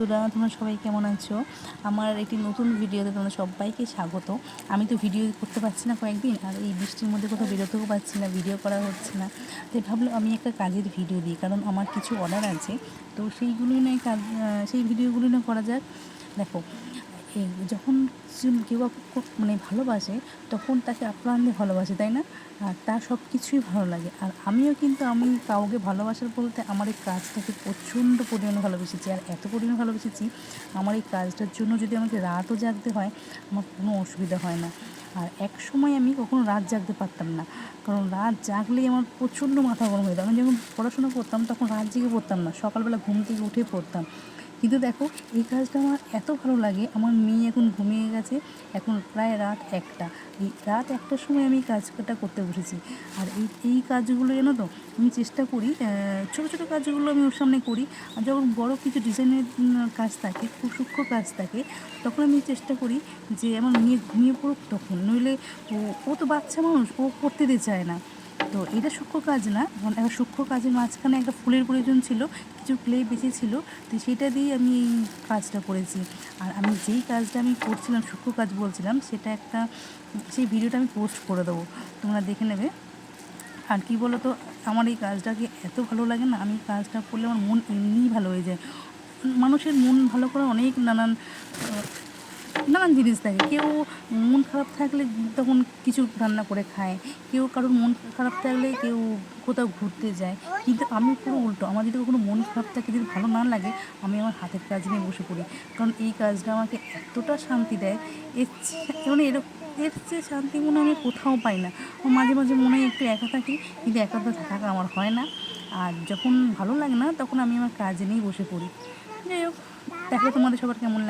তোমরা সবাই কেমন আছো? আমার একটি নতুন ভিডিওতে তোমাদের সবাইকে স্বাগত। আমি তো ভিডিও করতে পারছি না কয়েকদিন, আর এই বৃষ্টির মধ্যে কোথাও বেরোতেও পারছি না, ভিডিও করা হচ্ছে না। তাই ভাবলাম আমি একটা কাজের ভিডিও দিই, কারণ আমার কিছু অর্ডার আছে। তো সেইগুলোই নয় সেই ভিডিওগুলো না করা যাক। দেখো, যখন কেউ মানে ভালোবাসে, তখন তাকে আপ্রাণ দিয়ে ভালোবাসে, তাই না? আর তার সব কিছুই ভালো লাগে। আর আমিও কিন্তু আমি কাউকে ভালোবাসার বলতে আমার এই কাজটাকে প্রচণ্ড পরিমাণে ভালোবেসেছি, আর এত পরিমাণে ভালোবেসেছি আমার এই কাজটার জন্য যদি আমাকে রাতও জাগতে হয়, আমার কোনো অসুবিধা হয় না। আর এক সময় আমি কখনো রাত জাগতে পারতাম না, কারণ রাত জাগলেই আমার প্রচণ্ড মাথা গরম হয়ে যেত। আমি যখন পড়াশোনা করতাম তখন রাত জেগে পড়তাম না, সকালবেলা ঘুম থেকে উঠে পড়তাম। কিন্তু দেখো, এই কাজটা আমার এত ভালো লাগে। আমার মেয়ে এখন ঘুমিয়ে গেছে, এখন প্রায় রাত 1টা। এই রাত 1টার সময় আমি কাজটা করতে বসেছি। আর এই কাজগুলো জানো তো, আমি চেষ্টা করি ছোটো ছোটো কাজগুলো আমি ওর সামনে করি। আর যখন বড় কিছু ডিজাইনের কাজ থাকে, খুব সূক্ষ্ম কাজ থাকে, তখন আমি চেষ্টা করি যে আমার মেয়ে ঘুমিয়ে পড়ুক তখন, নইলে ও তো বাচ্চা মানুষ, ও করতে দিতে চায় না। তো এটা সূক্ষ্ম কাজ না, একটা সূক্ষ্ম কাজের মাঝখানে একটা ফুলের প্রয়োজন ছিল, কিছু ক্লে বেঁচে ছিল, তো সেটা দিয়ে আমি এই কাজটা করেছি। আর আমি যেই কাজটা আমি করছিলাম, সূক্ষ্ম কাজ বলছিলাম, সেটা একটা সেই ভিডিওটা আমি পোস্ট করে দেবো, তোমরা দেখে নেবে। আর কি বলো তো, আমার এই কাজটাকে এত ভালো লাগে না, আমি কাজটা করলে আমার মন এমনিই ভালো হয়ে যায়। মানুষের মন ভালো করার অনেক নানান নানান জিনিস থাকে। কেউ মন খারাপ থাকলে তখন কিছু রান্না করে খায়, কেউ কারোর মন খারাপ থাকলে কেউ কোথাও ঘুরতে যায়। কিন্তু আমি পুরো উল্টো, আমার যদি কখনো মন খারাপ থাকে, যদি ভালো না লাগে, আমি আমার হাতের কাজ নিয়ে বসে পড়ি। কারণ এই কাজটা আমাকে এতটা শান্তি দেয়, মানে এর চেয়ে শান্তি মনে আমি কোথাও পাই না। মাঝে মাঝে মনে হয় একটু একা থাকি, কিন্তু একাটা থাকা আমার হয় না। আর যখন ভালো লাগে না, তখন আমি আমার কাজ নিয়েই বসে পড়ি। যাই হোক, দেখো তোমাদের সবার কেমন লাগে।